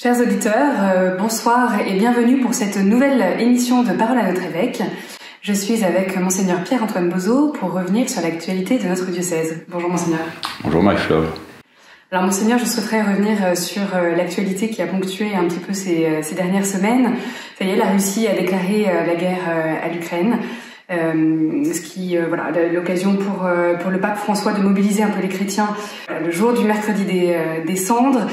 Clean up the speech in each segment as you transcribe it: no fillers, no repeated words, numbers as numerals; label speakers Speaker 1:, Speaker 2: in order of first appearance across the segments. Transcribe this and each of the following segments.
Speaker 1: Chers auditeurs, bonsoir et bienvenue pour cette nouvelle émission de Parole à notre évêque. Je suis avec Monseigneur Pierre-Antoine Bozo pour revenir sur l'actualité de notre diocèse. Bonjour Monseigneur.
Speaker 2: Bonjour Marie-Flore.
Speaker 1: Alors Monseigneur, je souhaiterais revenir sur l'actualité qui a ponctué un petit peu ces dernières semaines. Ça y est, la Russie a déclaré la guerre à l'Ukraine. Ce qui, voilà, l'occasion pour le pape François de mobiliser un peu les chrétiens le jour du mercredi des cendres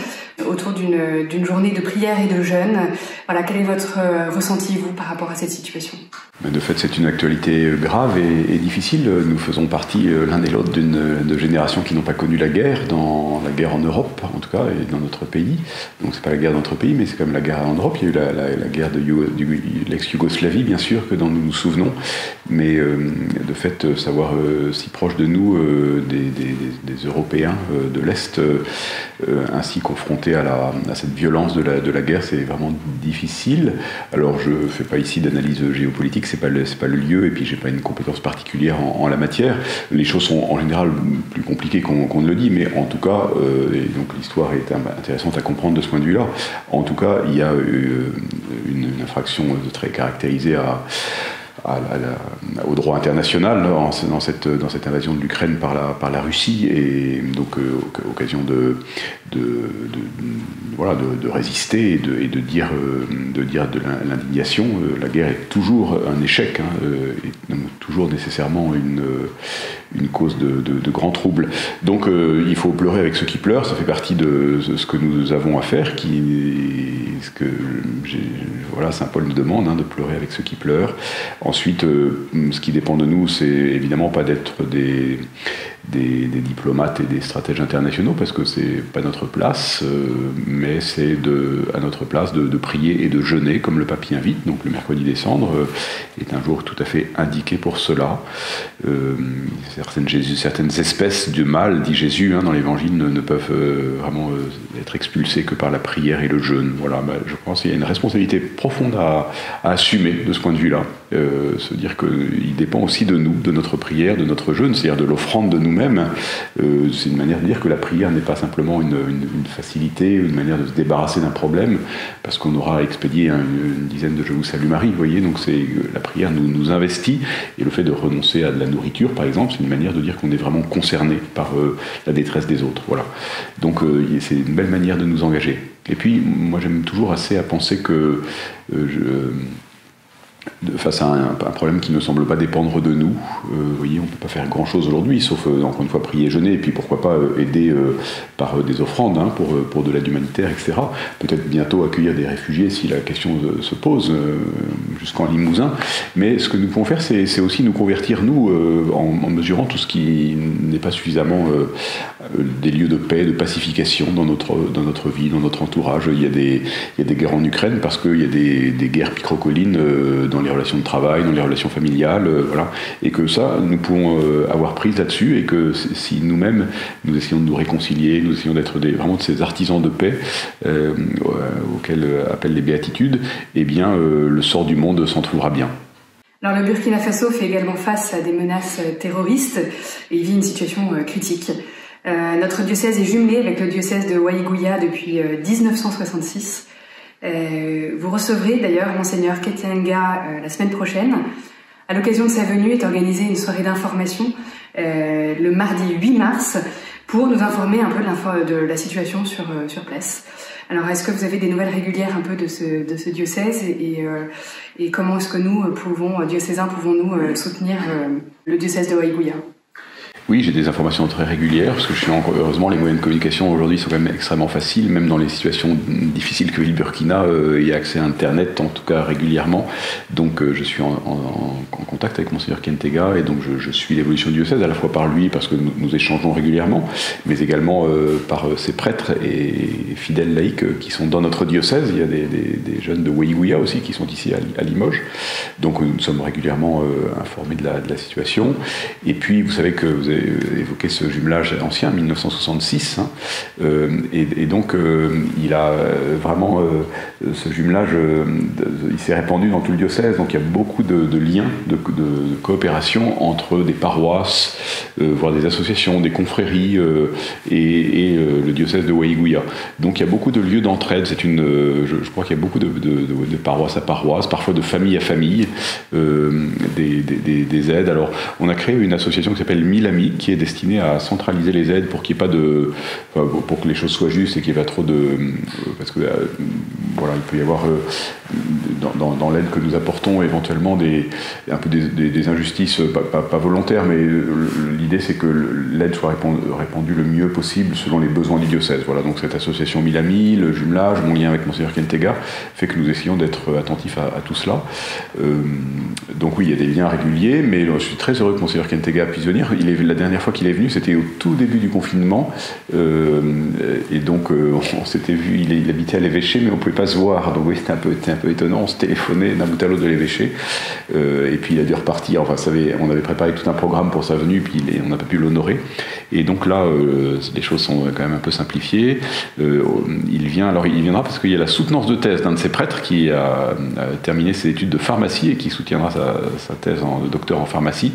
Speaker 1: autour d'une journée de prière et de jeûne. Voilà, quel est votre ressenti, vous, par rapport à cette situation ?
Speaker 2: De fait, c'est une actualité grave et difficile. Nous faisons partie l'un et l'autre de générations qui n'ont pas connu la guerre en Europe, en tout cas, et dans notre pays. Donc c'est pas la guerre dans notre pays, mais c'est quand même la guerre en Europe. Il y a eu la guerre de l'ex-Yougoslavie, bien sûr, que dont nous nous souvenons. Mais de fait, savoir si proche de nous des Européens de l'Est, ainsi confrontés à cette violence de la guerre, c'est vraiment difficile. Alors je ne fais pas ici d'analyse géopolitique, c'est pas le lieu, et puis j'ai pas une compétence particulière en la matière. Les choses sont en général plus compliquées qu'on ne le dit, mais en tout cas, et donc l'histoire est intéressante à comprendre de ce point de vue-là. En tout cas, il y a une infraction très caractérisée au droit international dans cette invasion de l'Ukraine par la Russie, et donc occasion de résister et de dire de l'indignation. La guerre est toujours un échec, et toujours nécessairement une cause de grands troubles. Donc il faut pleurer avec ceux qui pleurent, ça fait partie de ce que nous avons à faire, Saint Paul nous demande, de pleurer avec ceux qui pleurent. Ensuite, ce qui dépend de nous, c'est évidemment pas d'être des diplomates et des stratèges internationaux, parce que c'est pas notre place, mais c'est à notre place de prier et de jeûner, comme le pape y invite. Donc le mercredi des cendres est un jour tout à fait indiqué pour cela. Certaines espèces de mal, dit Jésus dans l'Évangile, ne peuvent vraiment être expulsées que par la prière et le jeûne. Voilà, je pense qu'il y a une responsabilité profonde à assumer de ce point de vue-là. Se dire qu'il dépend aussi de nous, de notre prière, de notre jeûne, c'est-à-dire de l'offrande de nous-mêmes. C'est une manière de dire que la prière n'est pas simplement une facilité, une manière de se débarrasser d'un problème, parce qu'on aura expédié une dizaine de « Je vous salue Marie », vous voyez, donc la prière nous investit, et le fait de renoncer à de la nourriture, par exemple, c'est une manière de dire qu'on est vraiment concerné par la détresse des autres. Voilà. Donc c'est une belle manière de nous engager. Et puis, moi j'aime toujours assez à penser que face à un problème qui ne semble pas dépendre de nous, vous voyez, on ne peut pas faire grand-chose aujourd'hui, sauf, encore une fois, prier et jeûner, et puis pourquoi pas aider par des offrandes, pour de l'aide humanitaire, etc. Peut-être bientôt accueillir des réfugiés si la question se pose, jusqu'en Limousin. Mais ce que nous pouvons faire, c'est aussi nous convertir, nous, en mesurant tout ce qui n'est pas suffisamment des lieux de paix, de pacification dans notre vie, dans notre entourage. Il y a des guerres en Ukraine parce qu'il y a des guerres picrocolines dans les relations de travail, dans les relations familiales, voilà, et que ça, nous pouvons avoir prise là-dessus, et que si nous-mêmes, nous essayons de nous réconcilier, nous essayons d'être vraiment de ces artisans de paix auxquels appellent les béatitudes, eh bien, le sort du monde s'en trouvera bien.
Speaker 1: Alors le Burkina Faso fait également face à des menaces terroristes et il vit une situation critique. Notre diocèse est jumelé avec le diocèse de Waïgouya depuis 1966. Vous recevrez d'ailleurs Monseigneur Ketenga la semaine prochaine. À l'occasion de sa venue est organisée une soirée d'information le mardi 8 mars pour nous informer un peu de la situation sur place. Alors est-ce que vous avez des nouvelles régulières un peu de ce diocèse et comment est-ce que nous, diocésains, pouvons-nous soutenir le diocèse de Waïgouya ?
Speaker 2: Oui, j'ai des informations très régulières, parce que heureusement, les moyens de communication aujourd'hui sont quand même extrêmement faciles, même dans les situations difficiles que vit le Burkina, il y a accès à Internet, en tout cas régulièrement. Donc je suis en contact avec Monseigneur Ketenga, et donc je suis l'évolution du diocèse, à la fois par lui, parce que nous échangeons régulièrement, mais également par ses prêtres et fidèles laïcs qui sont dans notre diocèse. Il y a des jeunes de Waïgouya aussi qui sont ici à Limoges. Donc nous sommes régulièrement informés de la situation. Et puis, vous savez que vous avez évoqué ce jumelage ancien, 1966, hein, et donc il a vraiment ce jumelage, il s'est répandu dans tout le diocèse, donc il y a beaucoup de liens, de coopération entre des paroisses, voire des associations, des confréries et le diocèse de Waiguya. Donc il y a beaucoup de lieux d'entraide, je crois qu'il y a beaucoup de paroisse à paroisse, parfois de famille à famille, des aides. Alors, on a créé une association qui s'appelle 1000 Amis, qui est destinée à centraliser les aides pour qu'il n'y ait pas pour que les choses soient justes et qu'il n'y ait pas trop parce que, voilà, il peut y avoir, dans l'aide que nous apportons, éventuellement un peu des injustices, pas volontaires, mais l'idée c'est que l'aide soit répandue le mieux possible selon les besoins du diocèse. Voilà, donc cette association 1000 Amis, le jumelage, mon lien avec Monseigneur Kentega, fait que nous essayons d'être attentifs à tout cela. Donc oui, il y a des liens réguliers, mais je suis très heureux que Monseigneur Kentega puisse venir. La dernière fois qu'il est venu, c'était au tout début du confinement, et donc on s'était vu, il habitait à l'Évêché, mais on ne pouvait pas se voir, donc oui, c'était un peu étonnant. On se téléphonait d'un bout à l'autre de l'Évêché, et puis il a dû repartir. Enfin, on avait préparé tout un programme pour sa venue, puis on n'a pas pu l'honorer. Et donc là, les choses sont quand même un peu simplifiées. Il viendra parce qu'il y a la soutenance de thèse d'un de ses prêtres qui a terminé ses études de pharmacie et qui soutiendra sa thèse de docteur en pharmacie.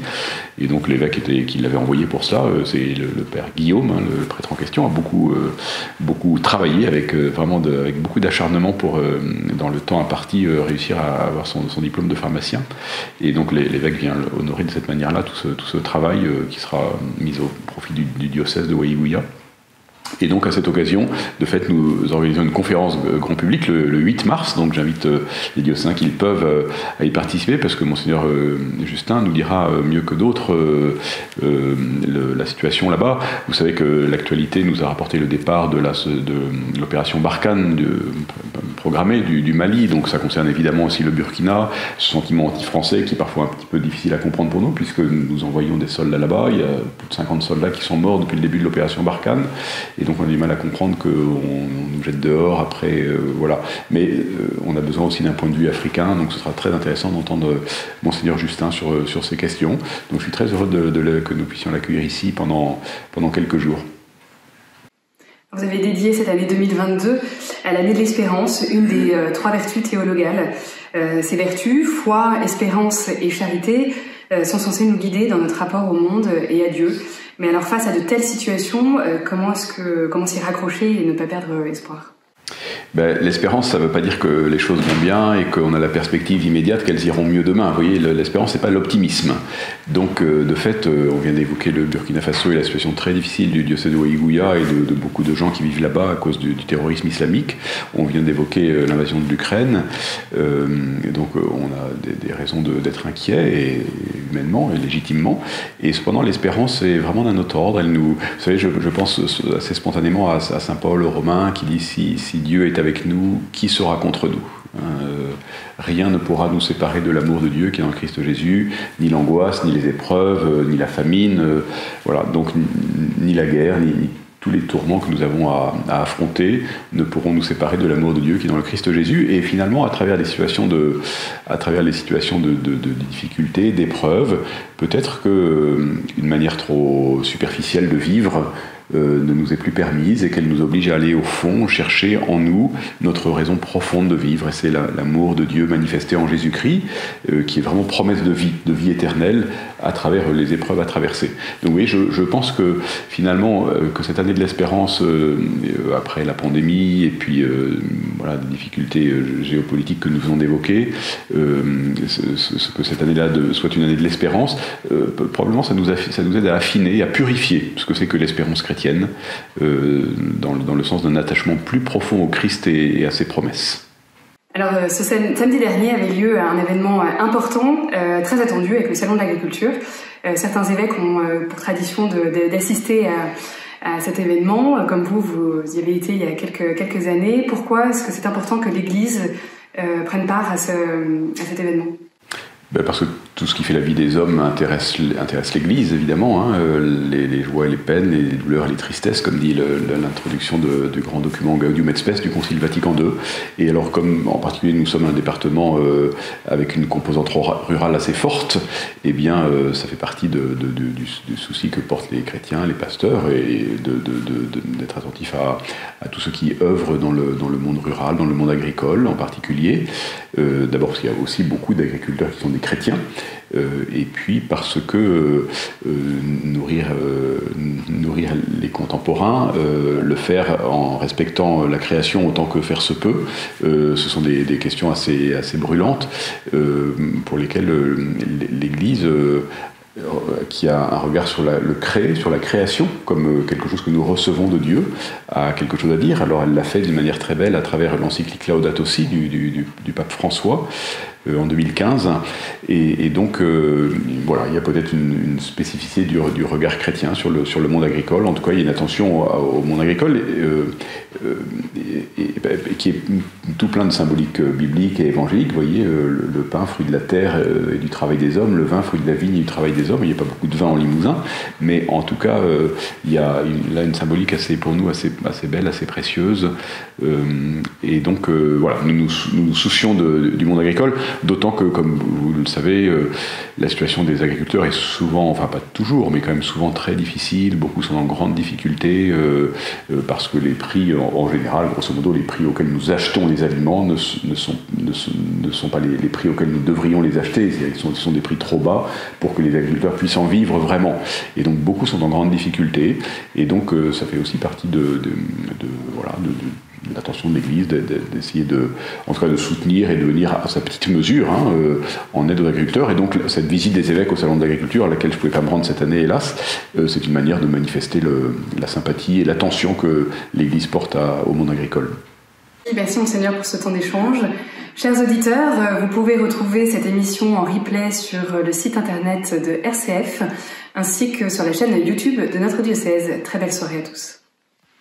Speaker 2: Et donc l'évêque qui l'avait envoyé pour cela, c'est le père Guillaume, hein, le prêtre en question, a beaucoup travaillé avec beaucoup d'acharnement pour, dans le temps imparti, réussir à avoir son diplôme de pharmacien. Et donc l'évêque vient honorer de cette manière-là tout ce travail qui sera mis au profit du diocèse de Waiguya. Et donc à cette occasion, de fait, nous organisons une conférence grand public le 8 mars, donc j'invite les diocésains qui peuvent à y participer, parce que Monseigneur Justin nous dira mieux que d'autres la situation là-bas. Vous savez que l'actualité nous a rapporté le départ de l'opération Barkhane programmée du Mali, donc ça concerne évidemment aussi le Burkina, ce sentiment anti-français qui est parfois un petit peu difficile à comprendre pour nous, puisque nous envoyons des soldats là-bas, il y a plus de 50 soldats qui sont morts depuis le début de l'opération Barkhane, et donc on a du mal à comprendre qu'on nous jette dehors après, voilà. Mais on a besoin aussi d'un point de vue africain, donc ce sera très intéressant d'entendre Monseigneur Justin sur ces questions. Donc je suis très heureux que nous puissions l'accueillir ici pendant quelques jours.
Speaker 1: Vous avez dédié cette année 2022 à l'année de l'espérance, une des 3 vertus théologales. Ces vertus, foi, espérance et charité, sont censées nous guider dans notre rapport au monde et à Dieu. Mais alors face à de telles situations, comment s'y raccrocher et ne pas perdre espoir ?
Speaker 2: L'espérance, ça ne veut pas dire que les choses vont bien et qu'on a la perspective immédiate qu'elles iront mieux demain. Vous voyez, l'espérance, c'est pas l'optimisme. Donc, de fait, on vient d'évoquer le Burkina Faso et la situation très difficile du diocèse de Waiguya et de beaucoup de gens qui vivent là-bas à cause du terrorisme islamique. On vient d'évoquer l'invasion de l'Ukraine. Donc, on a des raisons d'être inquiets, et humainement et légitimement. Et cependant, l'espérance est vraiment d'un autre ordre. Vous savez, je pense assez spontanément à saint Paul Romain qui dit si Dieu est avec nous, qui sera contre nous ? Rien ne pourra nous séparer de l'amour de Dieu qui est dans le Christ Jésus, ni l'angoisse, ni les épreuves, ni la famine, voilà. Donc ni la guerre, ni tous les tourments que nous avons à affronter ne pourront nous séparer de l'amour de Dieu qui est dans le Christ Jésus. Et finalement, à travers les situations de difficultés, d'épreuves, peut-être qu'une manière trop superficielle de vivre ne nous est plus permise et qu'elle nous oblige à aller au fond, chercher en nous notre raison profonde de vivre. Et c'est l'amour de Dieu manifesté en Jésus-Christ, qui est vraiment promesse de vie éternelle à travers les épreuves à traverser. Donc oui, je pense que finalement, que cette année de l'espérance, après la pandémie et puis voilà, des difficultés géopolitiques que nous venons d'évoquer, que cette année-là soit une année de l'espérance, probablement ça nous aide à affiner, à purifier ce que c'est que l'espérance chrétienne, dans le sens d'un attachement plus profond au Christ et à ses promesses.
Speaker 1: Alors, ce samedi dernier avait lieu un événement important, très attendu, avec le Salon de l'Agriculture. Certains évêques ont pour tradition d'assister à cet événement. Comme vous y avez été il y a quelques années. Pourquoi est-ce que c'est important que l'Église prenne part à cet événement ?
Speaker 2: Parce que tout ce qui fait la vie des hommes intéresse l'Église, évidemment, hein, les joies et les peines, les douleurs et les tristesses, comme dit l'introduction du grand document Gaudium et Spes du Concile Vatican II. Et alors, comme en particulier nous sommes un département avec une composante rurale assez forte, eh bien, ça fait partie du souci que portent les chrétiens, les pasteurs, et d'être attentifs à tous ceux qui œuvrent dans le monde rural, dans le monde agricole en particulier. D'abord parce qu'il y a aussi beaucoup d'agriculteurs qui sont des chrétiens, et puis parce que nourrir les contemporains, le faire en respectant la création autant que faire se peut, ce sont des questions assez brûlantes pour lesquelles l'Église qui a un regard sur sur la création, comme quelque chose que nous recevons de Dieu, a quelque chose à dire. Alors elle l'a fait d'une manière très belle à travers l'encyclique Laudato Si du pape François en 2015. Et donc, voilà, il y a peut-être une spécificité du regard chrétien sur le monde agricole. En tout cas, il y a une attention au monde agricole qui est tout plein de symboliques bibliques et évangéliques. Vous voyez, le pain, fruit de la terre et du travail des hommes, le vin, fruit de la vigne et du travail des hommes. Il n'y a pas beaucoup de vin en Limousin, mais en tout cas, il y a là une symbolique pour nous assez belle, assez précieuse. Et donc, voilà, nous nous soucions du monde agricole, d'autant que, comme vous le savez, la situation des agriculteurs est souvent, enfin pas toujours, mais quand même souvent très difficile. Beaucoup sont en grande difficulté parce que les prix, en général, grosso modo, les prix auxquels nous achetons les aliments ne sont pas les prix auxquels nous devrions les acheter. Ce sont des prix trop bas pour que les agriculteurs puissent en vivre vraiment. Et donc beaucoup sont en grande difficulté. Et donc ça fait aussi partie de l'attention de l'Église, d'essayer en tout cas de soutenir et de venir à sa petite mesure en aide aux agriculteurs. Et donc cette visite des évêques au Salon de l'Agriculture, à laquelle je ne pouvais pas me rendre cette année, hélas, c'est une manière de manifester la sympathie et l'attention que l'Église porte au monde agricole.
Speaker 1: Merci Monseigneur pour ce temps d'échange. Chers auditeurs, vous pouvez retrouver cette émission en replay sur le site internet de RCF, ainsi que sur la chaîne YouTube de notre diocèse. Très belle soirée à tous.